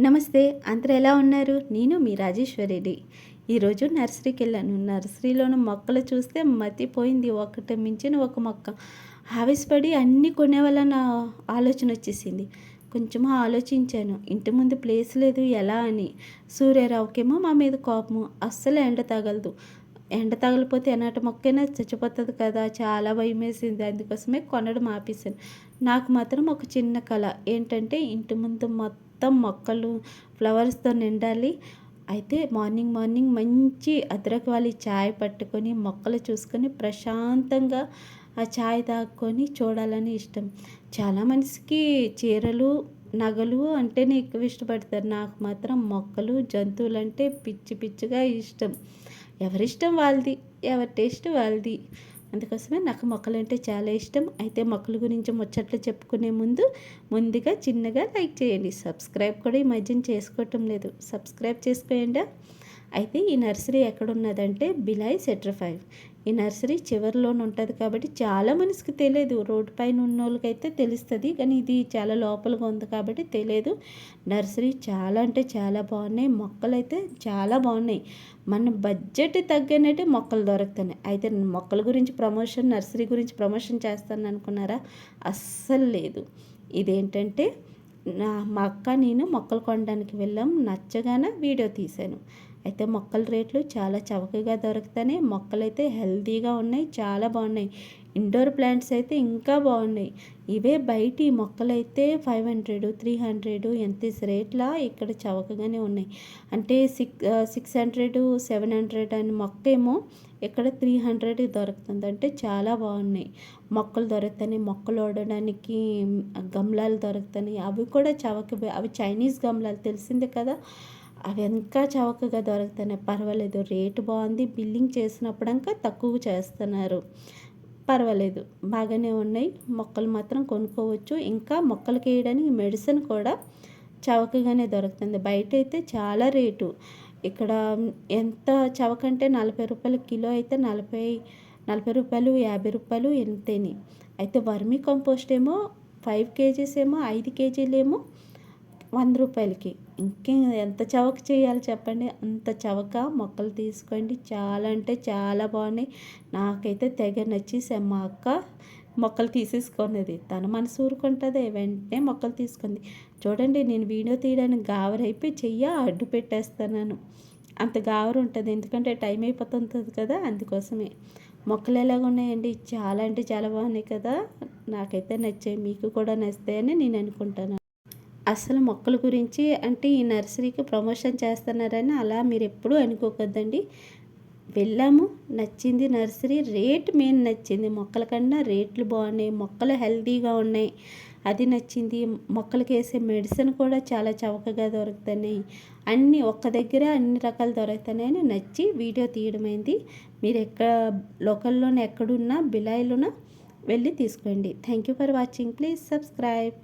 నమస్తే, అందరూ ఎలా ఉన్నారు? నేను మీ రాజేశ్వరిని. ఈరోజు నర్సరీకి వెళ్ళాను. నర్సరీలోని మొక్కలు చూస్తే మతిపోయింది. ఒకటి మించిన ఒక మొక్క. ఆవేశపడి అన్నీ కొనేవాళ్ళన్న ఆలోచన వచ్చేసింది. కొంచెం ఆలోచించాను. ఇంటి ముందు ప్లేస్ లేదు ఎలా అని. సూర్యారావుకేమో మా మీద కోపము. అస్సలు ఎండ తగలదు. ఎండ తగలిపోతే ఎనాటి మొక్కైనా చచ్చిపోతుంది కదా, చాలా భయం వేసింది. అందుకోసమే కొనడం ఆపేసాను. నాకు మాత్రం ఒక చిన్న కళ ఏంటంటే ఇంటి ముందు మొత్తం మొక్కలు ఫ్లవర్స్తో నిండాలి. అయితే మార్నింగ్ మార్నింగ్ మంచి అద్రక్ వాలి చాయ్ పట్టుకొని మొక్కలు చూసుకొని ప్రశాంతంగా ఆ చాయ్ తాగుకొని చూడాలని ఇష్టం. చాలా మనిషికి చీరలు నగలు అంటేనే ఎక్కువ ఇష్టపడతారు. నాకు మాత్రం మొక్కలు జంతువులు అంటే పిచ్చి పిచ్చిగా ఇష్టం. ఎవరిష్టం వాళ్ళది, ఎవరి టేస్ట్ వాళ్ళది. అందుకోసమే నాకు మొక్కలంటే చాలా ఇష్టం. అయితే మొక్కల గురించి ముచ్చట్లు చెప్పుకునే ముందుగా చిన్నగా లైక్ చేయండి. సబ్స్క్రైబ్ కూడా ఈ మధ్యన చేసుకోవటం లేదు, సబ్స్క్రైబ్ చేసుకోండి. అయితే ఈ నర్సరీ ఎక్కడున్నదంటే బిలాయ్ సెక్టర్ 5. ఈ నర్సరీ చివరిలోనే ఉంటుంది కాబట్టి చాలా మనిషికి తెలియదు. రోడ్డు పైన ఉన్న వాళ్ళకైతే తెలుస్తుంది, కానీ ఇది చాలా లోపలగా ఉంది కాబట్టి తెలియదు. నర్సరీ చాలా అంటే చాలా బాగున్నాయి. మొక్కలు అయితే చాలా బాగున్నాయి. మన బడ్జెట్ తగ్గనట్టు మొక్కలు దొరుకుతున్నాయి. అయితే మొక్కల గురించి ప్రమోషన్, నర్సరీ గురించి ప్రమోషన్ చేస్తాను అనుకున్నారా? అస్సలు లేదు. ఇదేంటంటే మా అక్క నేను మొక్కలు కొనడానికి వెళ్ళాం. నచ్చగానే వీడియో తీశాను. అయితే మొక్కల రేట్లు చాలా చవకగా దొరుకుతాయి. మొక్కలైతే హెల్తీగా ఉన్నాయి, చాలా బాగున్నాయి. ఇండోర్ ప్లాంట్స్ అయితే ఇంకా బాగున్నాయి. ఇవే బయట ఈ మొక్కలైతే 500, 300 ఎంత రేట్లా, ఇక్కడ చవకగానే ఉన్నాయి. అంటే 600, 700 అని మొక్క ఏమో ఇక్కడ 300 దొరుకుతుంది. అంటే చాలా బాగున్నాయి మొక్కలు దొరుకుతాయి. మొక్కలు వాడడానికి గమ్లాలు దొరుకుతాయి. అవి కూడా చవక. అవి చైనీస్ గమ్లాలు తెలిసిందే కదా, అవి ఇంకా చౌకగా దొరుకుతున్నాయి. పర్వాలేదు, రేటు బాగుంది. బిల్లింగ్ చేసినప్పుడంకా తక్కువ చేస్తున్నారు. పర్వాలేదు, బాగానే ఉన్నాయి. మొక్కలు మాత్రం కొనుక్కోవచ్చు. ఇంకా మొక్కలకి వేయడానికి మెడిసిన్ కూడా చౌకగానే దొరుకుతుంది. బయట అయితే చాలా రేటు. ఇక్కడ ఎంత చవకంటే 40 రూపాయల కిలో అయితే 40 రూపాయలు, 50 రూపాయలు ఎంతేని. అయితే వర్మీ కంపోస్ట్ ఏమో 5 కేజీస్ ఏమో 5 కేజీలేమో 100 రూపాయలకి. ఇంకేం ఎంత చవక చేయాలి చెప్పండి? అంత చవక. మొక్కలు తీసుకోండి, చాలా అంటే చాలా బాగున్నాయి. నాకైతే తెగ నచ్చేసాయి. మా అక్క మొక్కలు తీసేసుకున్నది. తన మనసు ఊరుకుంటుంది, వెంటనే మొక్కలు తీసుకుంది. చూడండి, నేను వీడియో తీయడానికి గావరైపోయి అడ్డు పెట్టేస్తున్నాను. అంత గావరు ఉంటుంది, ఎందుకంటే టైం అయిపోతుంటుంది కదా, అందుకోసమే. మొక్కలు ఎలాగున్నాయండి? చాలా అంటే చాలా బాగున్నాయి కదా. నాకైతే నచ్చాయి, మీకు కూడా నచ్చుతాయని నేను అనుకుంటాను. అసలు మొక్కల గురించి అంటే ఈ నర్సరీకి ప్రమోషన్ చేస్తున్నారని అలా మీరు ఎప్పుడూ అనుకోకద్దండి. వెళ్ళాము, నచ్చింది నర్సరీ. రేట్ మెయిన్ నచ్చింది. మొక్కల కన్నా రేట్లు బాగున్నాయి, మొక్కలు హెల్తీగా ఉన్నాయి, అది నచ్చింది. మొక్కలకి వేసే మెడిసిన్ కూడా చాలా చవకగా దొరుకుతున్నాయి. అన్నీ ఒక్క దగ్గర అన్ని రకాలు దొరుకుతున్నాయని నచ్చి వీడియో తీయడమైంది. మీరు లోకల్లోనే ఎక్కడున్నా బిలాయిలోన వెళ్ళి తీసుకోండి. Thank you for watching. Please subscribe.